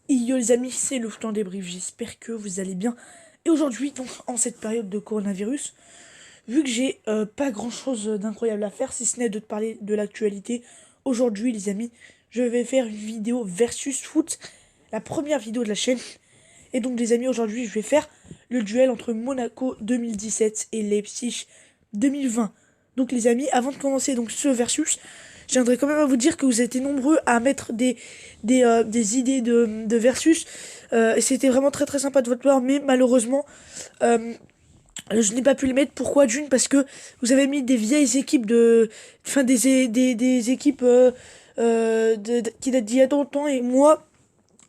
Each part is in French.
Yo les amis, c'est le temps débrief, j'espère que vous allez bien. Et aujourd'hui, donc en cette période de coronavirus, vu que j'ai pas grand chose d'incroyable à faire, si ce n'est de te parler de l'actualité, aujourd'hui les amis, je vais faire une vidéo versus foot, la première vidéo de la chaîne. Et donc les amis, aujourd'hui je vais faire le duel entre Monaco 2017 et Leipzig 2020. Donc les amis, avant de commencer donc ce versus, j'aimerais quand même à vous dire que vous étiez nombreux à mettre des idées de versus. Et c'était vraiment très très sympa de votre part, mais malheureusement, euh, je n'ai pas pu les mettre. Pourquoi? D'une, parce que vous avez mis des vieilles équipes enfin des équipes qui datent d'il y a longtemps. Et moi,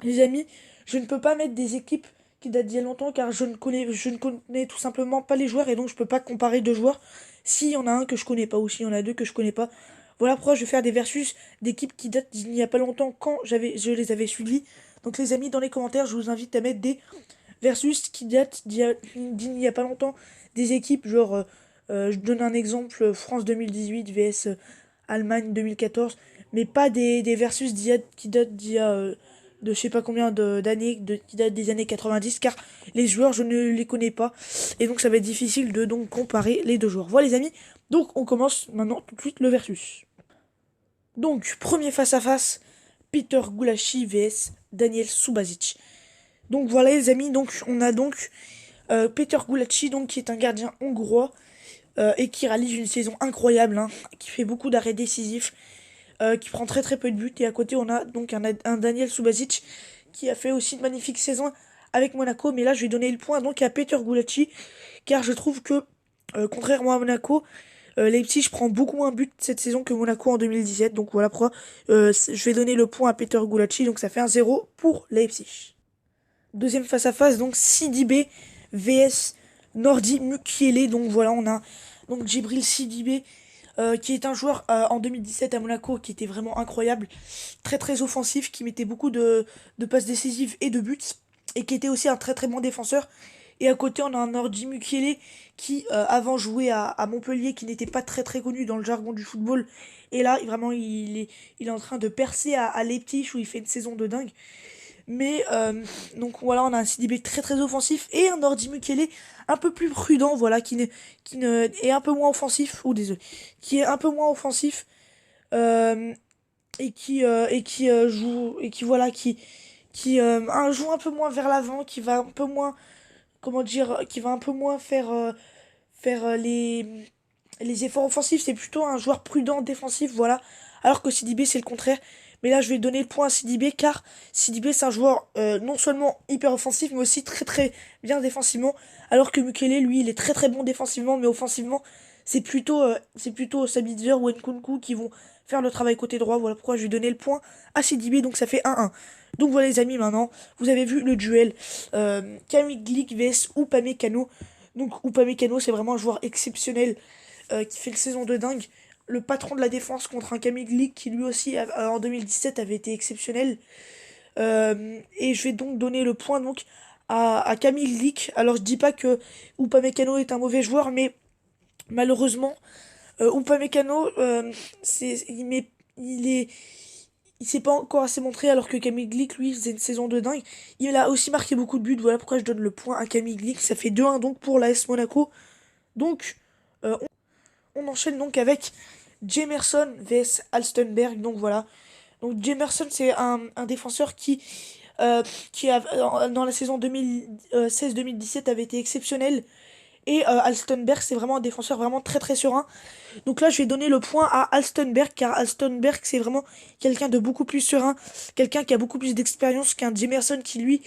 les amis, je ne peux pas mettre des équipes qui datent d'il y a longtemps car je ne connais tout simplement pas les joueurs et donc je peux pas comparer deux joueurs s'il y en a un que je connais pas ou s'il y en a deux que je connais pas. Voilà pourquoi je vais faire des versus d'équipes qui datent d'il n'y a pas longtemps quand je les avais suivis. Donc les amis, dans les commentaires, je vous invite à mettre des versus qui datent d'il n'y a pas longtemps, des équipes genre je donne un exemple, France 2018 vs Allemagne 2014, mais pas des versus qui datent d'il y a de je sais pas combien d'années, qui datent des années 90, car les joueurs je ne les connais pas, et donc ça va être difficile de donc comparer les deux joueurs. Voilà les amis, donc on commence maintenant tout de suite le versus. Donc premier face à face, Peter Gulashi vs Daniel Subasic. Donc voilà les amis, donc on a donc Peter Gulaci, donc qui est un gardien hongrois et qui réalise une saison incroyable, hein, qui fait beaucoup d'arrêts décisifs, qui prend très très peu de buts. Et à côté on a donc un Daniel Subasic qui a fait aussi une magnifique saison avec Monaco. Mais là je vais donner le point donc à Peter Gulaci, car je trouve que contrairement à Monaco, Leipzig prend beaucoup moins de buts cette saison que Monaco en 2017. Donc voilà pourquoi je vais donner le point à Peter Gulaci, donc ça fait un 0 pour Leipzig. Deuxième face à face, donc Sidibé vs Nordi Mukiele. Donc voilà, on a donc Djibril Sidibé qui est un joueur en 2017 à Monaco qui était vraiment incroyable, très très offensif, qui mettait beaucoup de passes décisives et de buts, et qui était aussi un très très bon défenseur. Et à côté, on a un Nordi Mukiele qui avant jouait à Montpellier, qui n'était pas très très connu dans le jargon du football. Et là, vraiment, il est en train de percer à Leipzig où il fait une saison de dingue. Mais donc voilà, on a un Sidibé très très offensif et un Nordi Mukele un peu plus prudent, voilà, qui ne est un peu moins offensif, ou désolé, qui est un peu moins offensif euh, et qui joue et qui voilà qui joue un peu moins vers l'avant, qui va un peu moins, comment dire, qui va un peu moins faire les efforts offensifs. C'est plutôt un joueur prudent défensif, voilà. Alors que Sidibé c'est le contraire. Mais là je vais donner le point à Sidibé car Sidibé c'est un joueur non seulement hyper offensif mais aussi très très bien défensivement. Alors que Mukele lui il est très très bon défensivement, mais offensivement c'est plutôt Sabitzer ou Nkunku qui vont faire le travail côté droit. Voilà pourquoi je vais donner le point à Sidibé, donc ça fait 1-1. Donc voilà les amis, maintenant vous avez vu le duel Camille Glick vs Upamecano. Donc Upamecano c'est vraiment un joueur exceptionnel qui fait une saison de dingue. Le patron de la défense contre un Camille Glick qui lui aussi en 2017 avait été exceptionnel. Et je vais donc donner le point donc à Camille Glick. Alors je dis pas que Upamecano est un mauvais joueur, mais malheureusement Upamecano il est il s'est pas encore assez montré, alors que Camille Glick lui faisait une saison de dingue. Il a aussi marqué beaucoup de buts. Voilà pourquoi je donne le point à Camille Glick. Ça fait 2-1 donc pour l'AS Monaco. Donc on enchaîne donc avec Jemerson vs Alstenberg. Donc voilà. Donc Jemerson c'est un défenseur qui dans la saison 2016-2017 avait été exceptionnel. Et Alstenberg c'est vraiment un défenseur vraiment très très serein. Donc là je vais donner le point à Alstenberg, car Alstenberg c'est vraiment quelqu'un de beaucoup plus serein, quelqu'un qui a beaucoup plus d'expérience qu'un Jemerson qui lui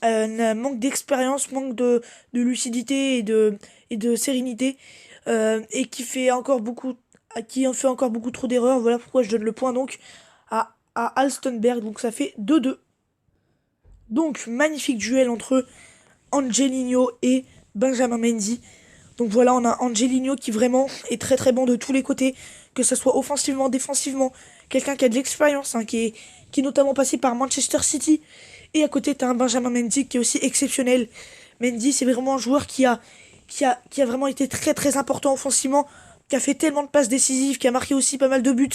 manque d'expérience, manque de lucidité et de sérénité, et qui en fait encore beaucoup trop d'erreurs. Voilà pourquoi je donne le point donc à Alstenberg. Donc ça fait 2-2. Donc magnifique duel entre Angelino et Benjamin Mendy. Donc voilà, on a Angelino qui vraiment est très très bon de tous les côtés, que ce soit offensivement, défensivement, quelqu'un qui a de l'expérience, hein, qui est notamment passé par Manchester City. Et à côté, t'as un Benjamin Mendy qui est aussi exceptionnel. Mendy, c'est vraiment un joueur qui a vraiment été très très important offensivement, qui a fait tellement de passes décisives, qui a marqué aussi pas mal de buts.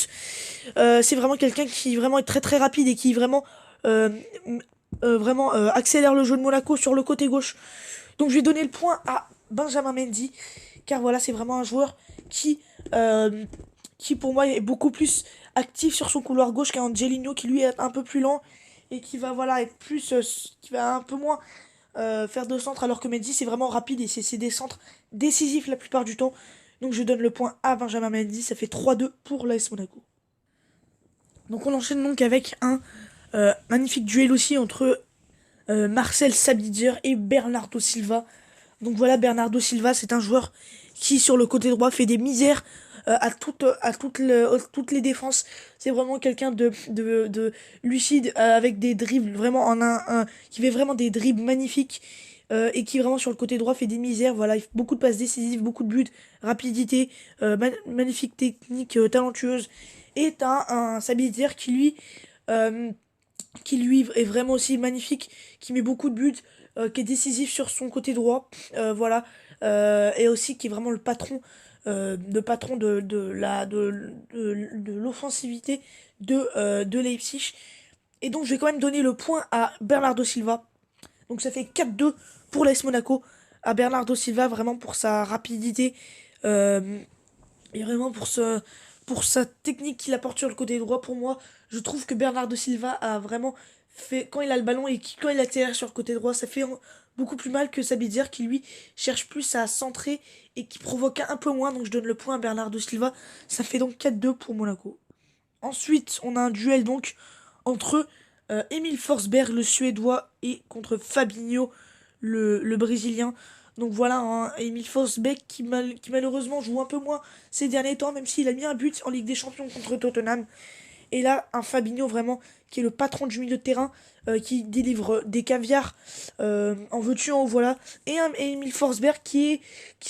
C'est vraiment quelqu'un qui vraiment est très très rapide et qui vraiment euh, vraiment accélère le jeu de Monaco sur le côté gauche. Donc je vais donner le point à Benjamin Mendy, car voilà, c'est vraiment un joueur qui, euh, qui pour moi est beaucoup plus actif sur son couloir gauche qu'Angelino, qui lui est un peu plus lent et qui va voilà être plus, qui va un peu moins faire de centre, alors que Mendy c'est vraiment rapide et c'est des centres décisifs la plupart du temps. Donc je donne le point à Benjamin Mendy, ça fait 3-2 pour l'AS Monaco. Donc on enchaîne donc avec un magnifique duel aussi entre Marcel Sabitzer et Bernardo Silva. Donc voilà, Bernardo Silva, c'est un joueur qui sur le côté droit fait des misères toutes les défenses. C'est vraiment quelqu'un de lucide, avec des dribbles vraiment en un, qui fait vraiment des dribbles magnifiques, et qui vraiment sur le côté droit fait des misères. Voilà, il fait beaucoup de passes décisives, beaucoup de buts, rapidité, magnifique technique, talentueuse. Et t'as un Sabitzer euh, qui lui est vraiment aussi magnifique, qui met beaucoup de buts, qui est décisif sur son côté droit, voilà, et aussi qui est vraiment le patron de l'offensivité de Leipzig. Et donc je vais quand même donner le point à Bernardo Silva. Donc ça fait 4-2 pour l'AS Monaco, à Bernardo Silva, vraiment pour sa rapidité, euh, et vraiment pour sa technique qu'il apporte sur le côté droit. Pour moi, je trouve que Bernardo Silva a vraiment fait, quand il a le ballon et quand il accélère sur le côté droit, ça fait beaucoup plus mal que Sabitzer, qui lui cherche plus à centrer et qui provoque un peu moins. Donc je donne le point à Bernardo Silva. Ça fait donc 4-2 pour Monaco. Ensuite, on a un duel donc entre Emil Forsberg, le Suédois, et contre Fabinho, le Brésilien. Donc voilà, hein, Emil Forsberg qui malheureusement joue un peu moins ces derniers temps, même s'il a mis un but en Ligue des Champions contre Tottenham. Et là, un Fabinho vraiment qui est le patron du milieu de terrain, qui délivre des caviars, en veux-tu en voilà. Et un Emil Forsberg qui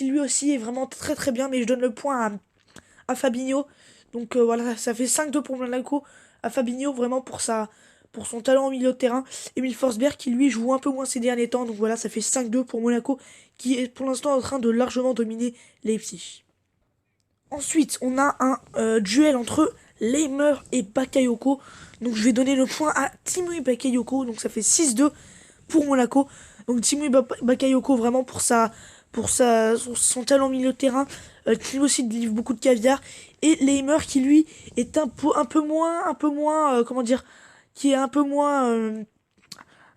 lui aussi est vraiment très très bien, mais je donne le point à Fabinho. Donc voilà, ça fait 5-2 pour Monaco, à Fabinho vraiment pour son talent au milieu de terrain. Emile Forsberg qui lui joue un peu moins ces derniers temps. Donc voilà, ça fait 5-2 pour Monaco, qui est pour l'instant en train de largement dominer Leipzig. Ensuite, on a un duel entre Leimer et Bakayoko. Donc je vais donner le point à Timur Bakayoko. Donc ça fait 6-2 pour Monaco. Donc Timur Bakayoko vraiment son talent au milieu de terrain, qui lui aussi délivre beaucoup de caviar. Et Leimer qui lui est un peu moins, comment dire, qui est un peu moins,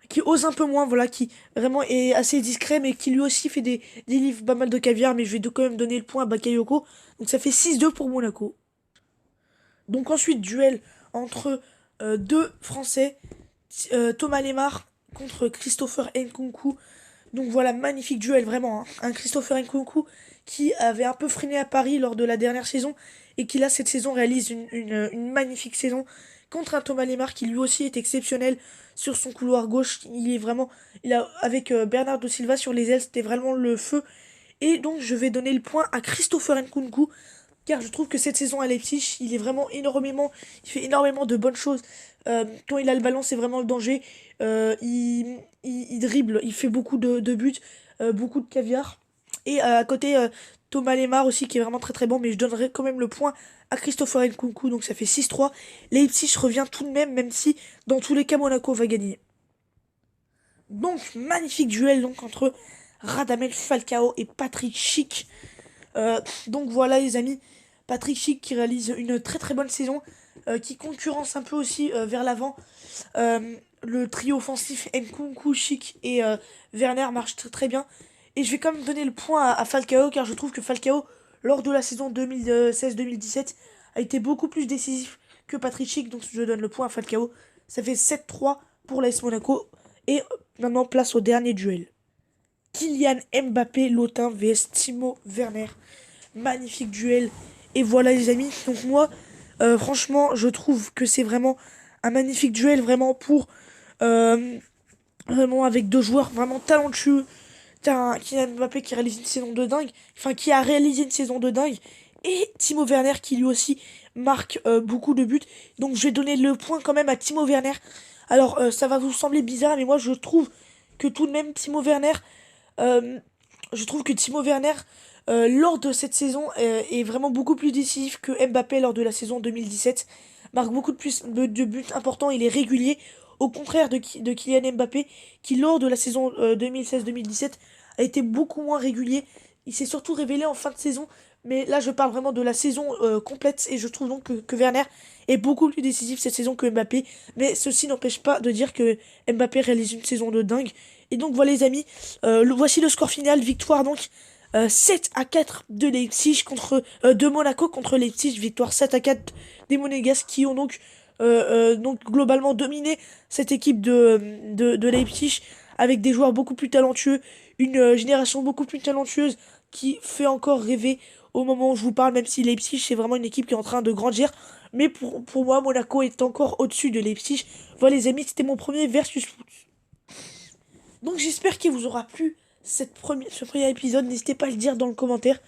qui ose un peu moins, voilà, qui vraiment est assez discret, mais qui lui aussi fait des livres pas mal de caviar. Mais je vais quand même donner le point à Bakayoko. Donc ça fait 6-2 pour Monaco. Donc ensuite, duel entre deux Français, Thomas Lemar contre Christopher Nkunku. Donc voilà, magnifique duel, vraiment, hein. Un Christopher Nkunku qui avait un peu freiné à Paris lors de la dernière saison et qui là, cette saison, réalise une magnifique saison contre un Thomas Lemar qui lui aussi est exceptionnel sur son couloir gauche. Il est vraiment, avec Bernardo Silva sur les ailes, c'était vraiment le feu. Et donc je vais donner le point à Christopher Nkunku, car je trouve que cette saison à Leipzig, il fait énormément de bonnes choses. Quand il a le ballon, c'est vraiment le danger. Il dribble, il fait beaucoup de buts, beaucoup de caviar. Et à côté, Thomas Lemar aussi, qui est vraiment très très bon, mais je donnerai quand même le point à Christopher Nkunku, donc ça fait 6-3. Leipzig revient tout de même, même si dans tous les cas Monaco va gagner. Donc, magnifique duel donc entre Radamel Falcao et Patrick Schick. Donc voilà les amis, Patrick Schick qui réalise une très très bonne saison, qui concurrence un peu aussi vers l'avant. Le trio offensif Nkunku, Schick et Werner marche très très bien. Et je vais quand même donner le point à Falcao, car je trouve que Falcao, lors de la saison 2016-2017, a été beaucoup plus décisif que Patrick Schick. Donc je donne le point à Falcao. Ça fait 7-3 pour l'AS Monaco. Et maintenant place au dernier duel. Kylian Mbappé Lotin vs Timo Werner. Magnifique duel. Et voilà les amis. Donc moi, franchement, je trouve que c'est vraiment un magnifique duel, vraiment euh, vraiment avec deux joueurs vraiment talentueux. T'as un Kylian Mbappé qui réalise une saison de dingue, enfin qui a réalisé une saison de dingue, et Timo Werner qui lui aussi marque beaucoup de buts. Donc je vais donner le point quand même à Timo Werner. Alors ça va vous sembler bizarre, mais moi je trouve que tout de même euh, Timo Werner, lors de cette saison, est vraiment beaucoup plus décisif que Mbappé lors de la saison 2017. Marque beaucoup de buts importants, il est régulier. Au contraire de Kylian Mbappé, qui lors de la saison 2016-2017 a été beaucoup moins régulier. Il s'est surtout révélé en fin de saison, mais là je parle vraiment de la saison complète, et je trouve donc que Werner est beaucoup plus décisif cette saison que Mbappé. Mais ceci n'empêche pas de dire que Mbappé réalise une saison de dingue. Et donc voilà les amis, voici le score final, victoire donc 7-4 de Leipzig de Monaco contre Leipzig, victoire 7-4 des Monégasques qui ont donc globalement dominé cette équipe de Leipzig avec des joueurs beaucoup plus talentueux, une génération beaucoup plus talentueuse qui fait encore rêver au moment où je vous parle, même si Leipzig c'est vraiment une équipe qui est en train de grandir. Mais pour moi, Monaco est encore au-dessus de Leipzig. Voilà les amis, c'était mon premier versus foot. Donc j'espère qu'il vous aura plu ce premier épisode. N'hésitez pas à le dire dans le commentaire.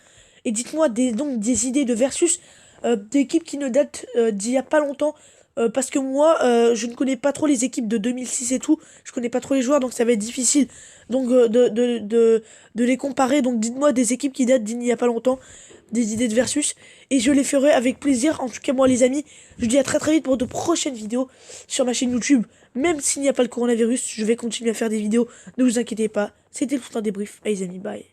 Et dites-moi des idées de versus d'équipes qui ne datent d'il y a pas longtemps. Parce que moi, je ne connais pas trop les équipes de 2006 et tout. Je connais pas trop les joueurs, donc ça va être difficile donc de les comparer. Donc dites-moi des équipes qui datent d'il y a pas longtemps, des idées de versus. Et je les ferai avec plaisir. En tout cas, moi les amis, je vous dis à très très vite pour de prochaines vidéos sur ma chaîne YouTube. Même s'il n'y a pas le coronavirus, je vais continuer à faire des vidéos. Ne vous inquiétez pas. C'était le Foot en débrief. Allez les amis, bye.